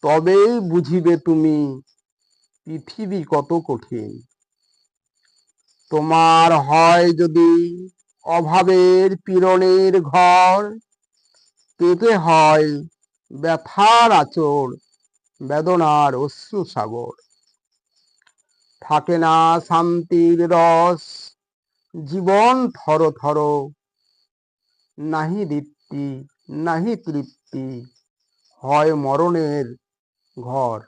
তবেই বুঝিবে তুমি পৃথিবী কত কঠিন। তোমার হয় যদি অভাবের পীড়নের ঘর, পেতে হয় ব্যথার আঁচড়, বেদনার অশ্রুসাগর। থাকে না শান্তির রস, জীবন থর থর, নাহি দীপ্তি নাহি তৃপ্তি, হয় মরণের ঘর।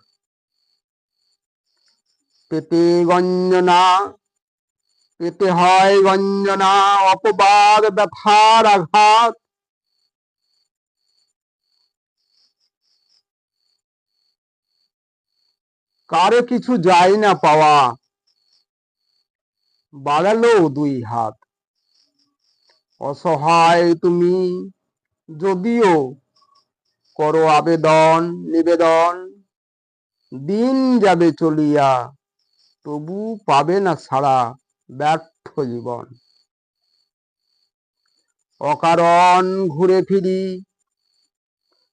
পেতে গঞ্জনা, পেতে হয় গঞ্জনা, অপবাদ ব্যথার আঘাত। কারে কিছু যায় না পাওয়া, বাড়ালো দুই হাত। অসহায় তুমি যদিও করো আবেদন নিবেদন, দিন যাবে চলিয়া তবু পাবে না ছাড়া ব্যর্থ জীবন। অকারণ ঘুরে ফিরি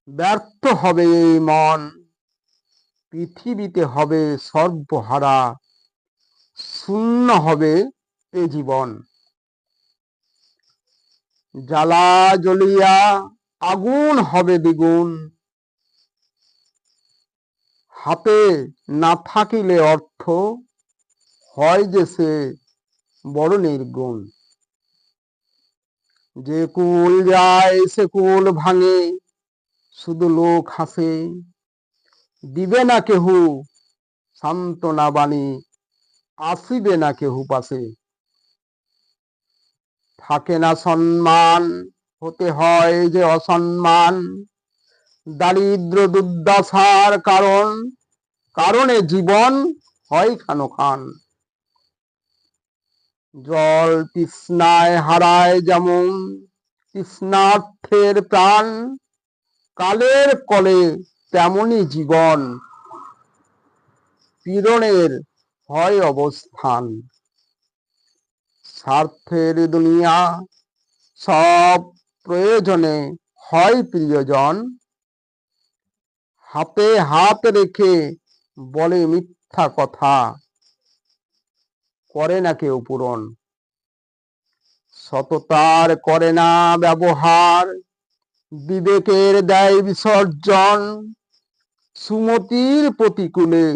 ব্যর্থ হবে এই মন, পৃথিবীতে হবে সর্বহারা, শূন্য হবে এ জীবন। জ্বালা জ্বলিয়া আগুন হবে দ্বিগুণ, হাতে না থাকিলে অর্থ, হয় যে সে বড় নির্গুণ। যে কুল যায় সে কুল ভাঙে, শুধু লোক হাসে, দিবে না কেহু সান্ত্বনা বাণী, আসিবে না কেহু পাশে। থাকে না সম্মান, হতে হয় যে অসম্মান, দারিদ্র দুর্দশার কারণে জীবন হয় খানো খান। জল তৃষ্ণায় হারায় যেমন তৃষ্ণার্থের প্রাণ, কালের কলে তেমনি জীবন পীড়নের হয় অবস্থান। স্বার্থের দুনিয়া, সব প্রয়োজনে হয় প্রিয়জন, হাতে হাত রেখে বলে মিথ্যা কথা, করে না কেউ পূরণ। সততার করে না ব্যবহার, বিবেকের দেয় বিসর্জন, সুমতির প্রতিকূলে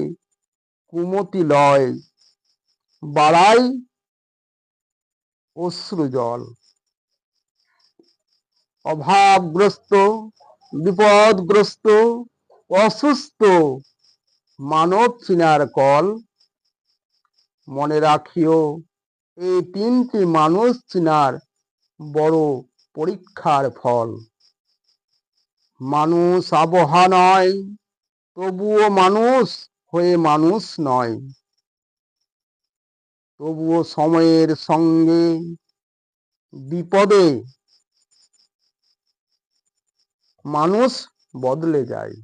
কুমতি লয়, বাড়াই অশ্রুজল। অভাবগ্রস্ত, বিপদগ্রস্ত, অসুস্থ মানব চিনার কল, মনে রাখিও এই তিনটি মানুষ চিনার বড় পরীক্ষার ফল। মানুষ আবহা নয়, তবুও মানুষ হয়ে মানুষ নয়, তবুও সময়ের সঙ্গে বিপদে মানুষ বদলে যায়।